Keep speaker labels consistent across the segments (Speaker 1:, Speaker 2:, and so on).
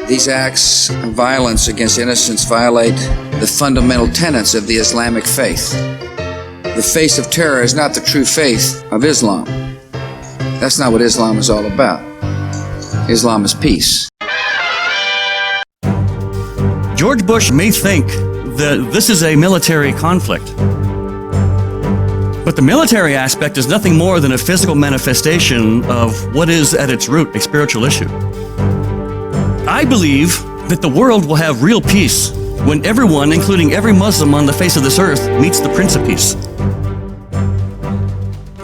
Speaker 1: These acts of violence against innocents violate the fundamental tenets of the Islamic faith. The face of terror is not the true faith of Islam. That's not what Islam is all about. Islam is peace.
Speaker 2: George Bush may think that this is a military conflict, but the military aspect is nothing more than a physical manifestation of what is at its root a spiritual issue. I believe that the world will have real peace when everyone, including every Muslim on the face of this earth, meets the Prince of Peace.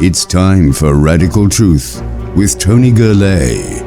Speaker 3: It's time for Radical Truth with Tony Gurley.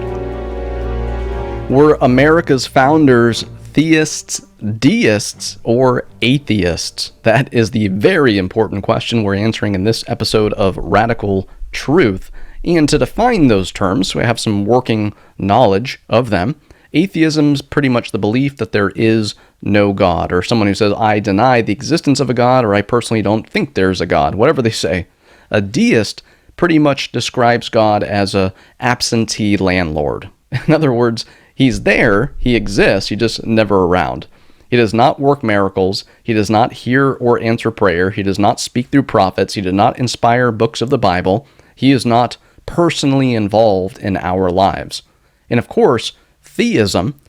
Speaker 4: Were America's founders theists, deists, or atheists? That is the very important question we're answering in this episode of Radical Truth. And to define those terms, so we have some working knowledge of them. Atheism's pretty much the belief that there is no God, or someone who says, I deny the existence of a God, or I personally don't think there's a God, whatever they say. A deist pretty much describes God as a absentee landlord. In other words, he's there, he exists, he's just never around. He does not work miracles, he does not hear or answer prayer, he does not speak through prophets, he does not inspire books of the Bible, he is not personally involved in our lives. And of course, theism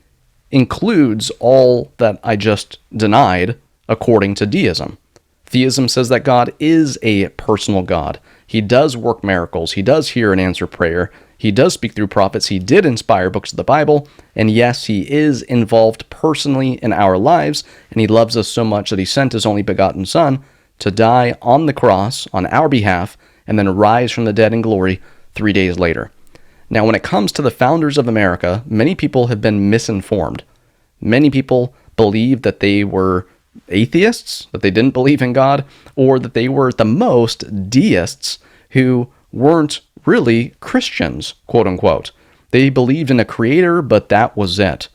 Speaker 4: includes all that I just denied according to deism. Theism says that God is a personal God. He does work miracles, he does hear and answer prayer, he does speak through prophets, he did inspire books of the Bible, and yes, he is involved personally in our lives, and he loves us so much that he sent his only begotten Son to die on the cross on our behalf, and then rise from the dead in glory 3 days later. Now, when it comes to the founders of America, many people have been misinformed. Many people believe that they were atheists, that they didn't believe in God, or that they were at the most deists who weren't really Christians, quote unquote. They believed in a creator, but that was it.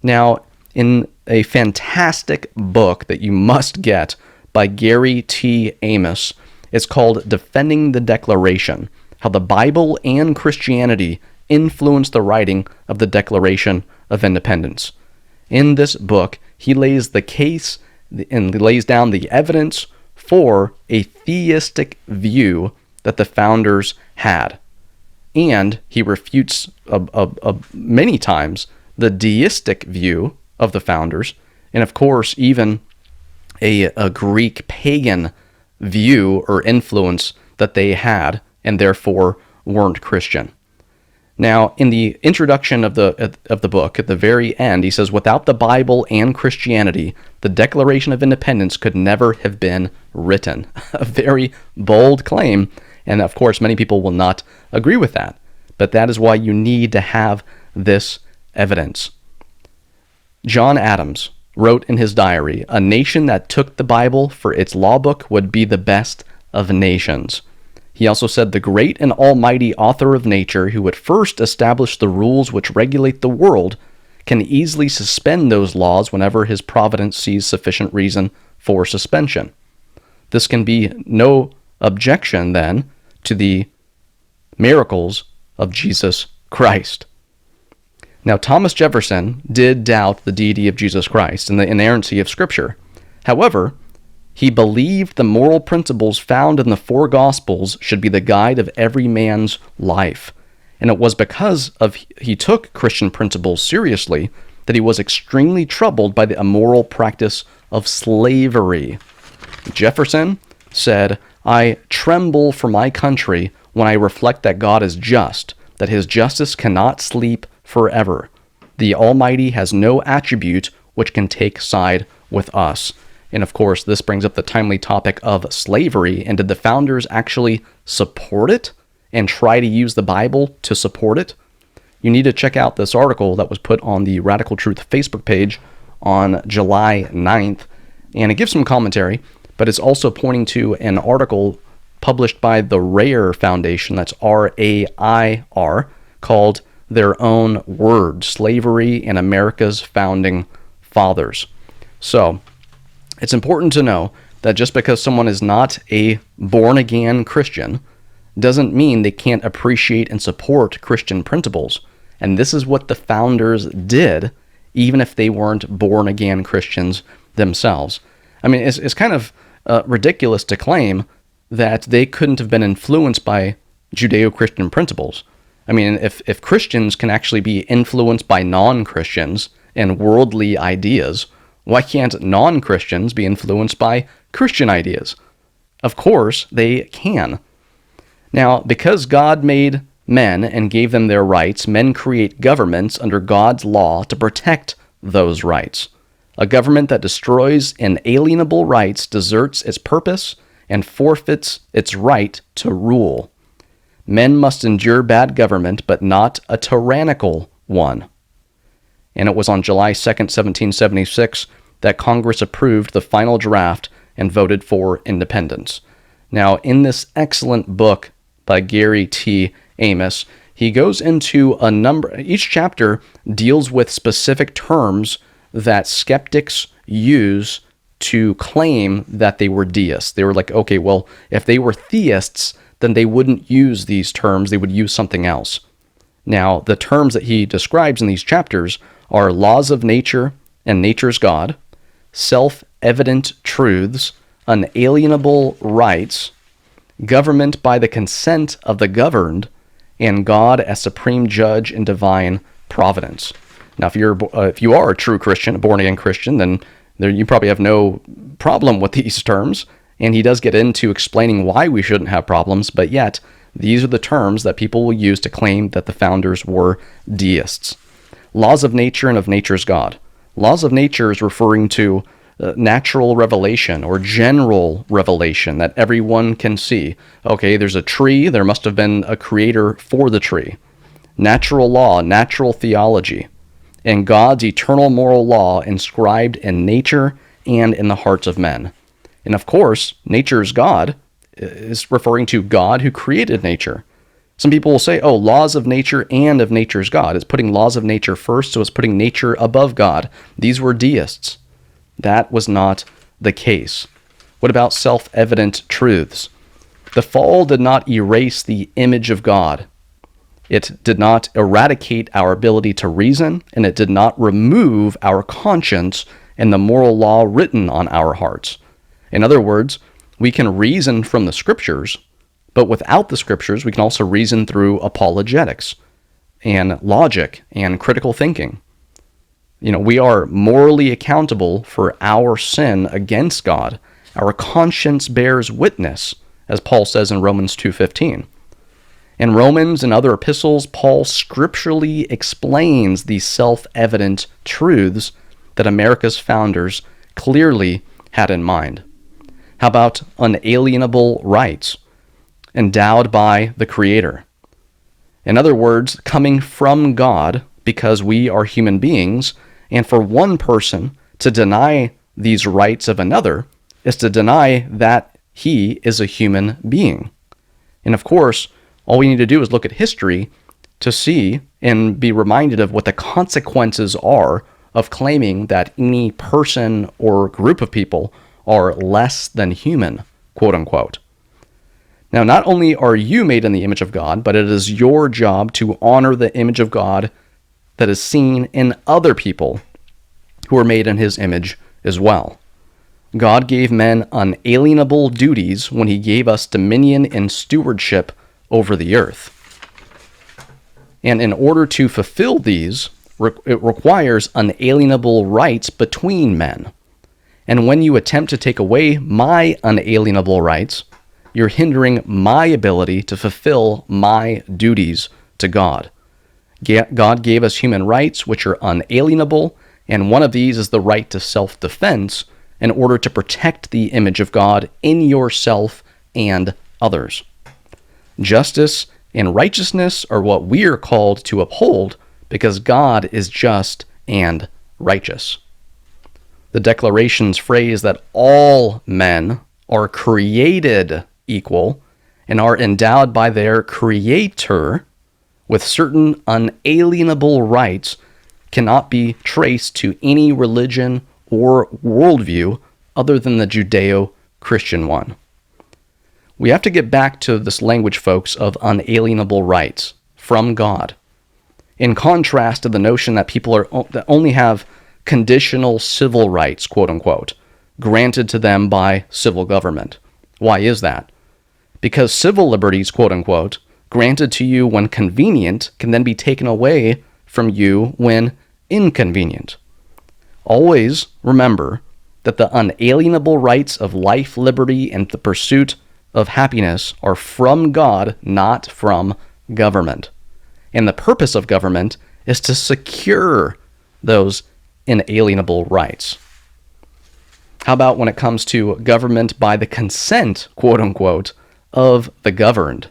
Speaker 4: Now, in a fantastic book that you must get by Gary T. Amos, it's called Defending the Declaration: How the Bible and Christianity Influenced the Writing of the Declaration of Independence. In this book, he lays the case and lays down the evidence for a theistic view that the founders had. And he refutes many times the deistic view of the founders, and of course even a Greek pagan view or influence that they had, and therefore weren't Christian. Now, in the introduction of the book, at the very end, he says, without the Bible and Christianity, the Declaration of Independence could never have been written. A very bold claim, and of course many people will not agree with that. But that is why you need to have this evidence. John Adams wrote in his diary, a nation that took the Bible for its law book would be the best of nations. He also said, the great and almighty author of nature, who would first establish the rules which regulate the world, can easily suspend those laws whenever his providence sees sufficient reason for suspension. This can be no objection, then, to the miracles of Jesus Christ. Now, Thomas Jefferson did doubt the deity of Jesus Christ and the inerrancy of Scripture. However, he believed the moral principles found in the four Gospels should be the guide of every man's life. And it was because he took Christian principles seriously that he was extremely troubled by the immoral practice of slavery. Jefferson said, I tremble for my country when I reflect that God is just, that his justice cannot sleep forever. The Almighty has no attribute which can take side with us. And of course, this brings up the timely topic of slavery. And did the founders actually support it and try to use the Bible to support it? You need to check out this article that was put on the Radical Truth Facebook page on July 9th. And it gives some commentary, but it's also pointing to an article published by the RAIR Foundation, that's R-A-I-R, called Their Own Word, Slavery and America's Founding Fathers. So, it's important to know that just because someone is not a born-again Christian doesn't mean they can't appreciate and support Christian principles. And this is what the founders did even if they weren't born-again Christians themselves. I mean, it's kind of ridiculous to claim that they couldn't have been influenced by Judeo-Christian principles. I mean, if Christians can actually be influenced by non-Christians and worldly ideas, why can't non-Christians be influenced by Christian ideas? Of course, they can. Now, because God made men and gave them their rights, men create governments under God's law to protect those rights. A government that destroys inalienable rights deserts its purpose and forfeits its right to rule. Men must endure bad government, but not a tyrannical one. And it was on July 2nd, 1776, that Congress approved the final draft and voted for independence. Now, in this excellent book by Gary T. Amos, he goes into a number, each chapter deals with specific terms that skeptics use to claim that they were deists. They were like, okay, well, if they were theists, then they wouldn't use these terms, they would use something else. Now, the terms that he describes in these chapters are laws of nature and nature's God, self-evident truths, unalienable rights, government by the consent of the governed, and God as supreme judge and divine providence. Now, if you are a true Christian, a born-again Christian, then you probably have no problem with these terms, and he does get into explaining why we shouldn't have problems, but yet these are the terms that people will use to claim that the founders were deists. Laws of nature and of nature's God. Laws of nature is referring to natural revelation or general revelation that everyone can see. Okay, there's a tree, there must have been a creator for the tree. Natural law, natural theology, and God's eternal moral law inscribed in nature and in the hearts of men. And of course, nature's God is referring to God who created nature. Some people will say, oh, laws of nature and of nature's God. It's putting laws of nature first, so it's putting nature above God. These were deists. That was not the case. What about self-evident truths? The fall did not erase the image of God. It did not eradicate our ability to reason, and it did not remove our conscience and the moral law written on our hearts. In other words, we can reason from the scriptures, but without the scriptures, we can also reason through apologetics and logic and critical thinking. We are morally accountable for our sin against God. Our conscience bears witness, as Paul says in Romans 2:15. In Romans and other epistles, Paul scripturally explains these self-evident truths that America's founders clearly had in mind. How about unalienable rights endowed by the Creator? In other words, coming from God because we are human beings, and for one person to deny these rights of another is to deny that he is a human being. And of course, all we need to do is look at history to see and be reminded of what the consequences are of claiming that any person or group of people are less than human, quote unquote. Now, not only are you made in the image of God, but it is your job to honor the image of God that is seen in other people who are made in his image as well. God gave men unalienable duties when he gave us dominion and stewardship over the earth. And in order to fulfill these, it requires unalienable rights between men. And when you attempt to take away my unalienable rights, you're hindering my ability to fulfill my duties to God. God gave us human rights which are unalienable, and one of these is the right to self-defense in order to protect the image of God in yourself and others. Justice and righteousness are what we are called to uphold because God is just and righteous. The Declaration's phrase that all men are created equal and are endowed by their Creator with certain unalienable rights cannot be traced to any religion or worldview other than the Judeo-Christian one. We have to get back to this language, folks, of unalienable rights from God. in contrast to the notion that people that only have conditional civil rights, quote unquote, granted to them by civil government. Why is that? Because civil liberties, quote unquote, granted to you when convenient can then be taken away from you when inconvenient. Always remember that the unalienable rights of life, liberty, and the pursuit of happiness are from God, not from government. And the purpose of government is to secure those inalienable rights. How about when it comes to government by the consent, quote unquote, of the governed?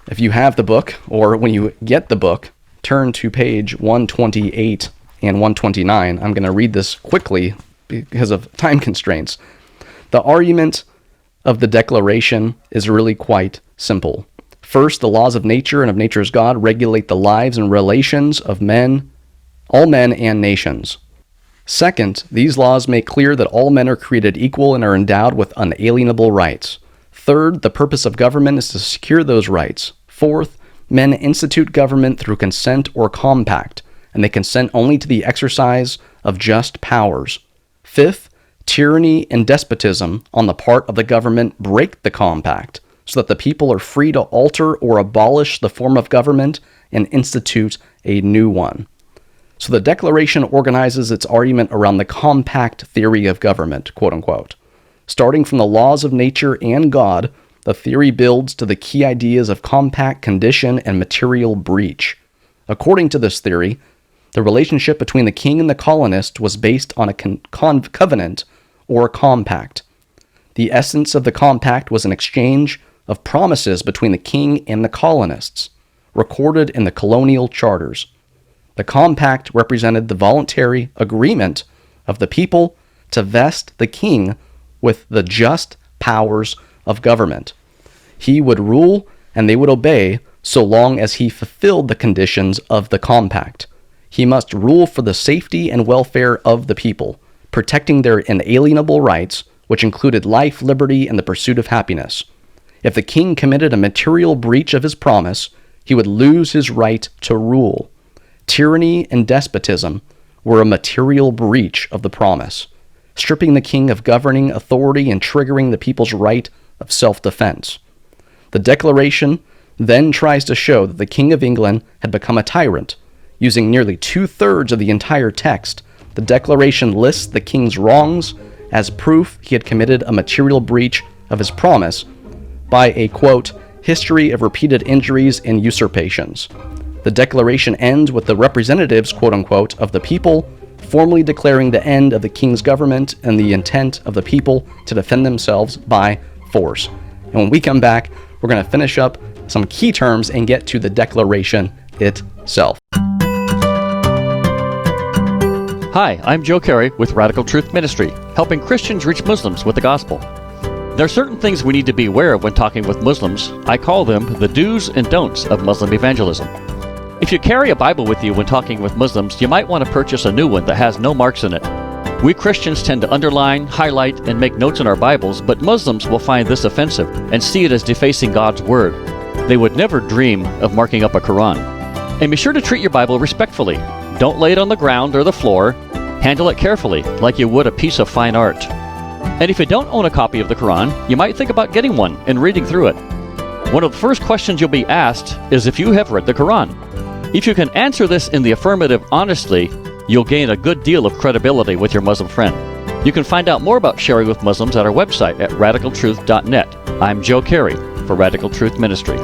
Speaker 4: If you have the book, or when you get the book, turn to page 128 and 129. I'm going to read this quickly because of time constraints. The argument of the Declaration is really quite simple. First, the laws of nature and of nature's God regulate the lives and relations of men, all men and nations. Second, these laws make clear that all men are created equal and are endowed with unalienable rights. Third, the purpose of government is to secure those rights. Fourth, men institute government through consent or compact, and they consent only to the exercise of just powers. Fifth, tyranny and despotism on the part of the government break the compact, so that the people are free to alter or abolish the form of government and institute a new one. So the Declaration organizes its argument around the compact theory of government, quote unquote. Starting from the laws of nature and God, the theory builds to the key ideas of compact, condition, and material breach. According to this theory, the relationship between the king and the colonist was based on a covenant or compact. The essence of the compact was an exchange of promises between the king and the colonists, recorded in the colonial charters. The compact represented the voluntary agreement of the people to vest the king with the just powers of government. He would rule and they would obey so long as he fulfilled the conditions of the compact. He must rule for the safety and welfare of the people, protecting their inalienable rights, which included life, liberty, and the pursuit of happiness. If the king committed a material breach of his promise, he would lose his right to rule. Tyranny and despotism were a material breach of the promise, stripping the king of governing authority and triggering the people's right of self-defense. The Declaration then tries to show that the King of England had become a tyrant. Using nearly 2/3 of the entire text, the Declaration lists the king's wrongs as proof he had committed a material breach of his promise by a, quote, history of repeated injuries and usurpations. The Declaration ends with the representatives, quote unquote, of the people formally declaring the end of the king's government and the intent of the people to defend themselves by force. And when we come back, we're going to finish up some key terms and get to the Declaration itself.
Speaker 2: Hi, I'm Joe Carey with Radical Truth Ministry, helping Christians reach Muslims with the gospel. There are certain things we need to be aware of when talking with Muslims. I call them the do's and don'ts of Muslim evangelism. If you carry a Bible with you when talking with Muslims, you might want to purchase a new one that has no marks in it. We Christians tend to underline, highlight, and make notes in our Bibles, but Muslims will find this offensive and see it as defacing God's Word. They would never dream of marking up a Quran. And be sure to treat your Bible respectfully. Don't lay it on the ground or the floor. Handle it carefully, like you would a piece of fine art. And if you don't own a copy of the Quran, you might think about getting one and reading through it. One of the first questions you'll be asked is if you have read the Quran. If you can answer this in the affirmative honestly, you'll gain a good deal of credibility with your Muslim friend. You can find out more about sharing with Muslims at our website at radicaltruth.net. I'm Joe Carey for Radical Truth Ministry.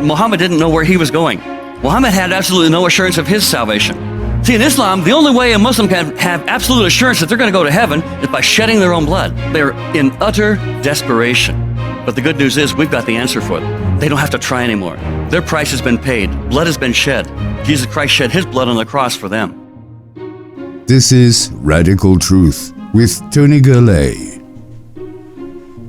Speaker 2: Muhammad didn't know where he was going. Muhammad had absolutely no assurance of his salvation. See, in Islam, the only way a Muslim can have absolute assurance that they're going to go to heaven is by shedding their own blood. They're in utter desperation. But the good news is we've got the answer for them. They don't have to try anymore. Their price has been paid. Blood has been shed. Jesus Christ shed his blood on the cross for them.
Speaker 3: This is Radical Truth with Tony Gurley.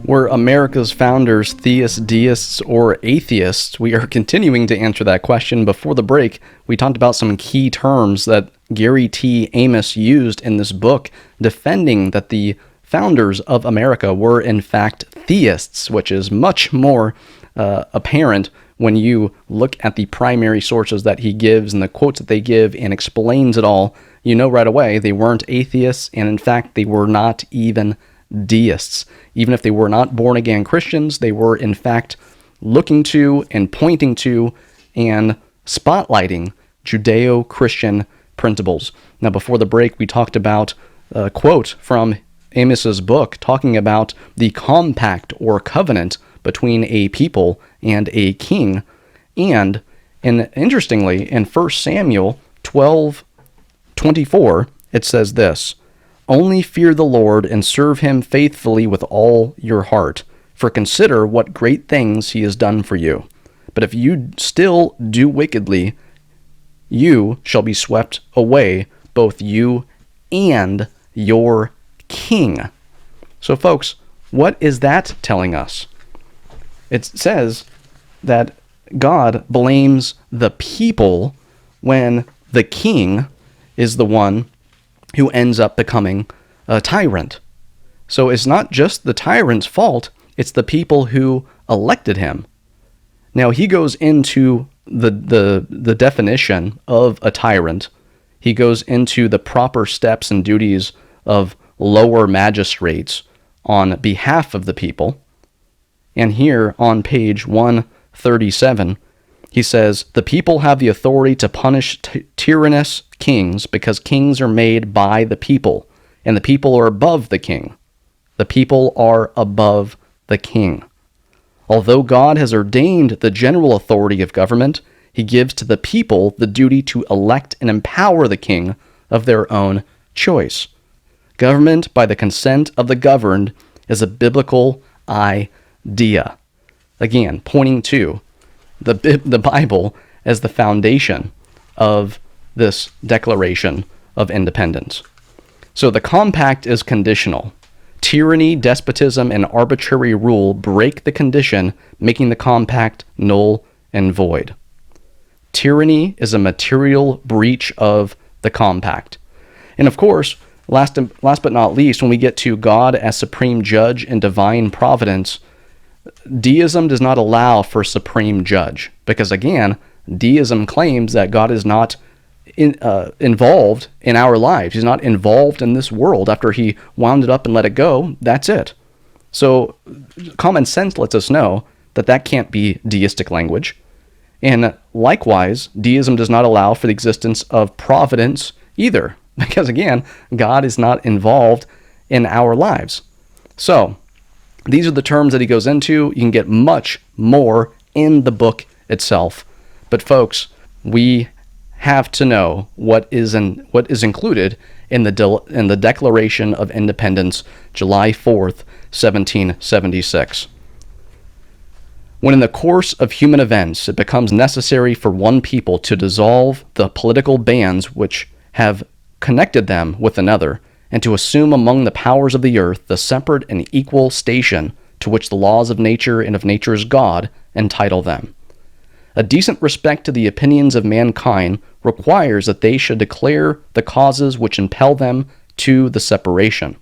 Speaker 4: Were America's founders theists, deists, or atheists? We are continuing to answer that question. Before the break, we talked about some key terms that Gary T. Amos used in this book, defending that the founders of America were in fact theists, which is much more apparent when you look at the primary sources that he gives and the quotes that they give and explains it all. You know right away they weren't atheists, and in fact they were not even deists. Even if they were not born-again Christians, they were in fact looking to and pointing to and spotlighting Judeo-Christian principles. Now, before the break, we talked about a quote from Amos's book talking about the compact or covenant between a people and a king. And interestingly, in 1 Samuel 12:24, it says this: "Only fear the Lord and serve him faithfully with all your heart, for consider what great things he has done for you. But if you still do wickedly, you shall be swept away, both you and your king." So folks, what is that telling us? It says that God blames the people when the king is the one who ends up becoming a tyrant. So it's not just the tyrant's fault, it's the people who elected him. Now he goes into the definition of a tyrant. He goes into the proper steps and duties of lower magistrates on behalf of the people. And here on page 137, he says, "The people have the authority to punish tyrannous kings because kings are made by the people, and the people are above the king. The people are above the king. Although God has ordained the general authority of government, he gives to the people the duty to elect and empower the king of their own choice. Government by the consent of the governed is a biblical idea." Again, pointing to the Bible as the foundation of this Declaration of Independence. So the compact is conditional. Tyranny, despotism, and arbitrary rule break the condition, making the compact null and void. Tyranny is a material breach of the compact. And of course, last but not least, when we get to God as supreme judge and divine providence, deism does not allow for supreme judge, because again, deism claims that God is not involved in our lives. He's not involved in this world. After he wound it up and let it go, that's it. So common sense lets us know that that can't be deistic language. And likewise, deism does not allow for the existence of providence either, because again, God is not involved in our lives. So these are the terms that he goes into. You can get much more in the book itself. But folks, we have to know what is included in the Declaration of Independence, July 4th, 1776. When in the course of human events it becomes necessary for one people to dissolve the political bands which have connected them with another, and to assume among the powers of the earth the separate and equal station to which the laws of nature and of nature's God entitle them. A decent respect to the opinions of mankind requires that they should declare the causes which impel them to the separation.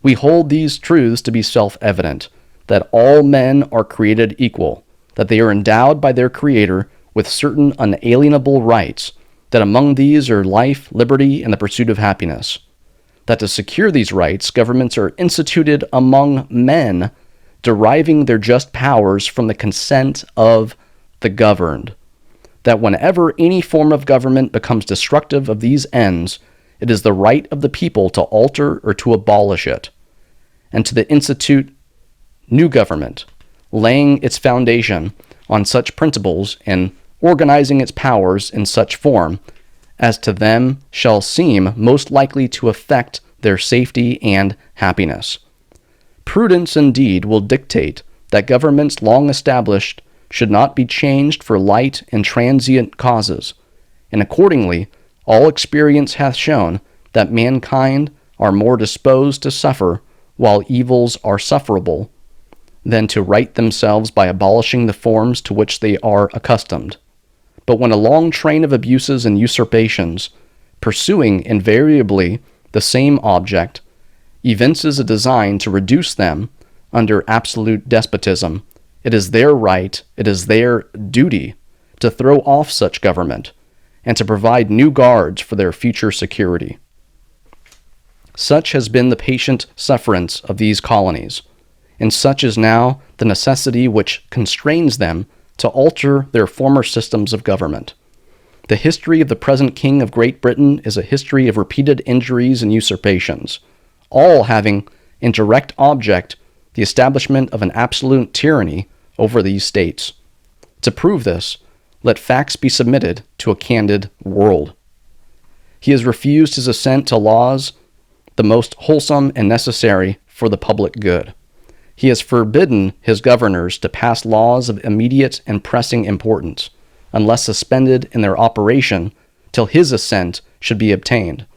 Speaker 4: We hold these truths to be self-evident, that all men are created equal, that they are endowed by their Creator with certain unalienable rights, that among these are life, liberty, and the pursuit of happiness, that to secure these rights, governments are instituted among men, deriving their just powers from the consent of the governed, that whenever any form of government becomes destructive of these ends, it is the right of the people to alter or to abolish it, and to institute new government, laying its foundation on such principles and organizing its powers in such form as to them shall seem most likely to affect their safety and happiness. Prudence indeed will dictate that governments long established should not be changed for light and transient causes, and accordingly all experience hath shown that mankind are more disposed to suffer while evils are sufferable than to right themselves by abolishing the forms to which they are accustomed. But when a long train of abuses and usurpations, pursuing invariably the same object, evinces a design to reduce them under absolute despotism, it is their right, it is their duty to throw off such government and to provide new guards for their future security. Such has been the patient sufferance of these colonies, and such is now the necessity which constrains them to alter their former systems of government. The history of the present King of Great Britain is a history of repeated injuries and usurpations, all having in direct object the establishment of an absolute tyranny over these states. To prove this, let facts be submitted to a candid world. He has refused his assent to laws the most wholesome and necessary for the public good. He has forbidden his governors to pass laws of immediate and pressing importance, unless suspended in their operation till his assent should be obtained.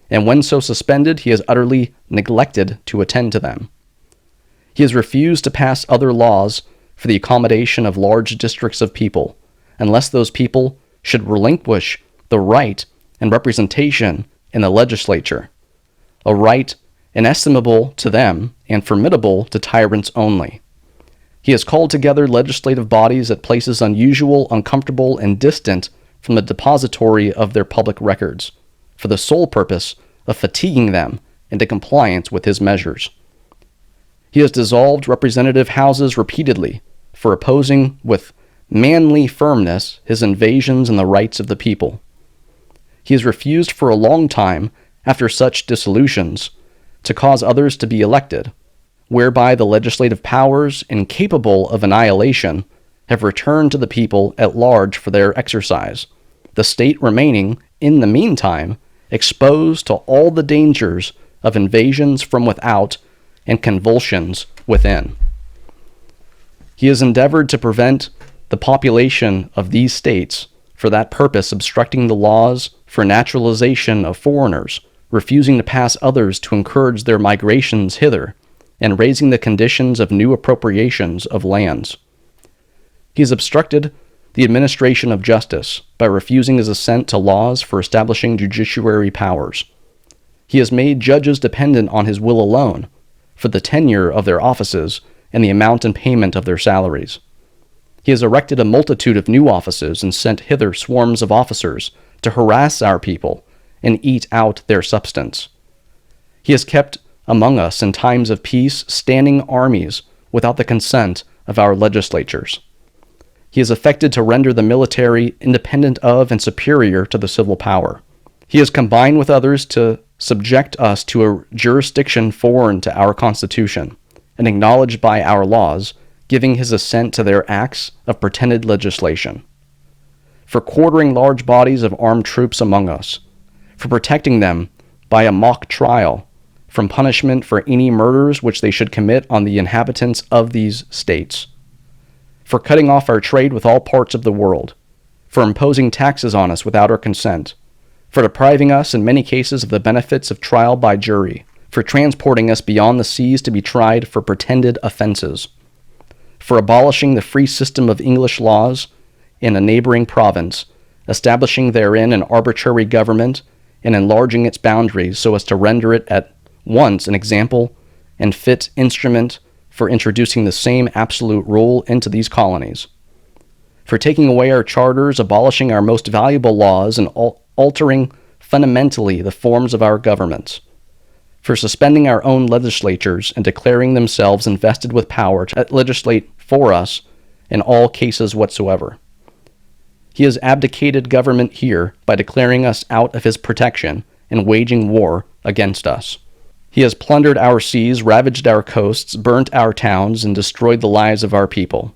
Speaker 4: And when so suspended, he has utterly neglected to attend to them. He has refused to pass other laws for the accommodation of large districts of people, unless those people should relinquish the right and representation in the legislature, a right inestimable to them and formidable to tyrants only. He has called together legislative bodies at places unusual, uncomfortable, and distant from the depository of their public records, for the sole purpose of fatiguing them into compliance with his measures. He has dissolved representative houses repeatedly for opposing with manly firmness his invasions on the rights of the people. He has refused for a long time, after such dissolutions, to cause others to be elected, whereby the legislative powers, incapable of annihilation, have returned to the people at large for their exercise, the state remaining, in the meantime, exposed to all the dangers of invasions from without and convulsions within. He has endeavored to prevent the population of these states, for that purpose obstructing the laws for naturalization of foreigners, refusing to pass others to encourage their migrations hither, and raising the conditions of new appropriations of lands. He has obstructed the administration of justice by refusing his assent to laws for establishing judiciary powers. He has made judges dependent on his will alone for the tenure of their offices and the amount and payment of their salaries. He has erected a multitude of new offices and sent hither swarms of officers to harass our people and eat out their substance. He has kept among us in times of peace standing armies without the consent of our legislatures. He has affected to render the military independent of and superior to the civil power. He has combined with others to subject us to a jurisdiction foreign to our Constitution and acknowledged by our laws, giving his assent to their acts of pretended legislation. For quartering large bodies of armed troops among us, for protecting them by a mock trial from punishment for any murders which they should commit on the inhabitants of these states, for cutting off our trade with all parts of the world, for imposing taxes on us without our consent, for depriving us in many cases of the benefits of trial by jury, for transporting us beyond the seas to be tried for pretended offenses, for abolishing the free system of English laws in a neighboring province, establishing therein an arbitrary government, and enlarging its boundaries so as to render it at once an example and fit instrument for introducing the same absolute rule into these colonies, for taking away our charters, abolishing our most valuable laws, and altering fundamentally the forms of our governments, for suspending our own legislatures and declaring themselves invested with power to legislate for us in all cases whatsoever. He has abdicated government here by declaring us out of his protection and waging war against us. He has plundered our seas, ravaged our coasts, burnt our towns, and destroyed the lives of our people.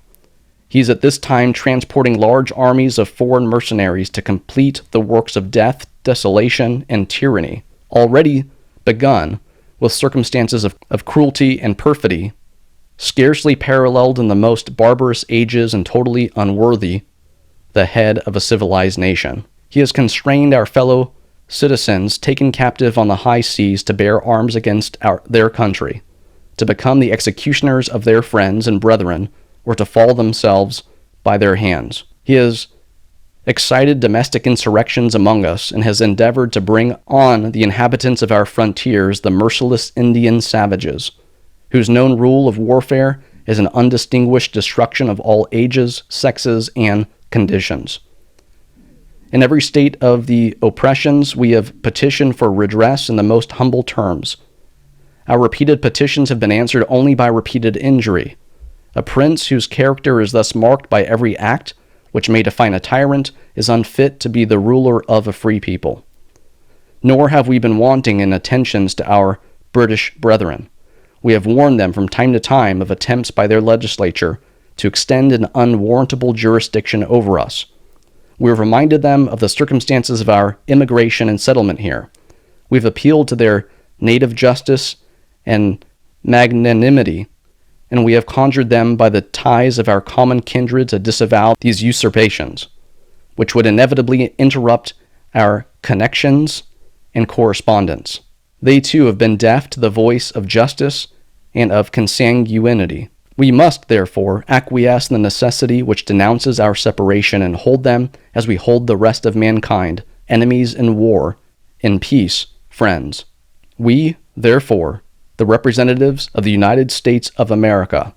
Speaker 4: He is at this time transporting large armies of foreign mercenaries to complete the works of death, desolation, and tyranny, already begun with circumstances of cruelty and perfidy, scarcely paralleled in the most barbarous ages and totally unworthy the head of a civilized nation. He has constrained our fellow citizens taken captive on the high seas to bear arms against their country, to become the executioners of their friends and brethren, or to fall themselves by their hands. He has excited domestic insurrections among us, and has endeavored to bring on the inhabitants of our frontiers the merciless Indian savages, whose known rule of warfare is an undistinguished destruction of all ages, sexes, and conditions. In every state of the oppressions, we have petitioned for redress in the most humble terms. Our repeated petitions have been answered only by repeated injury. A prince whose character is thus marked by every act which may define a tyrant is unfit to be the ruler of a free people. Nor have we been wanting in attentions to our British brethren. We have warned them from time to time of attempts by their legislature to extend an unwarrantable jurisdiction over us. We have reminded them of the circumstances of our immigration and settlement here. We have appealed to their native justice and magnanimity, and we have conjured them by the ties of our common kindred to disavow these usurpations, which would inevitably interrupt our connections and correspondence. They too have been deaf to the voice of justice and of consanguinity. We must, therefore, acquiesce in the necessity which denounces our separation, and hold them as we hold the rest of mankind, enemies in war, in peace, friends. We, therefore, the representatives of the United States of America,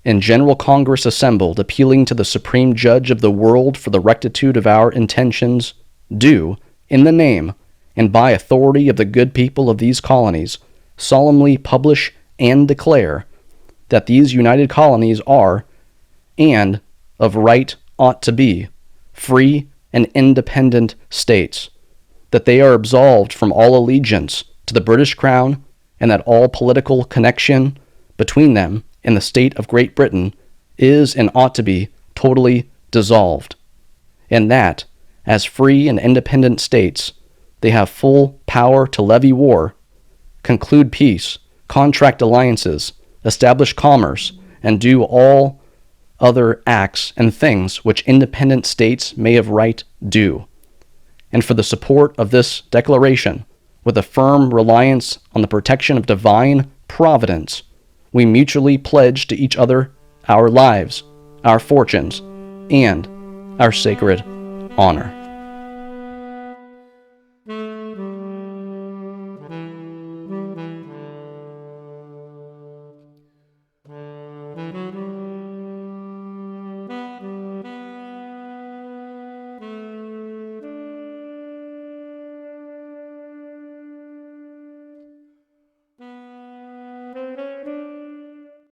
Speaker 4: in General Congress assembled, appealing to the Supreme Judge of the world for the rectitude of our intentions, do, in the name and by authority of the good people of these colonies, solemnly publish and declare that these united colonies are, and of right ought to be, free and independent states, that they are absolved from all allegiance to the British Crown, and that all political connection between them and the state of Great Britain is and ought to be totally dissolved, and that, as free and independent states, they have full power to levy war, conclude peace, contract alliances, establish commerce, and do all other acts and things which independent states may of right do. And for the support of this declaration, with a firm reliance on the protection of divine providence, we mutually pledge to each other our lives, our fortunes, and our sacred honor.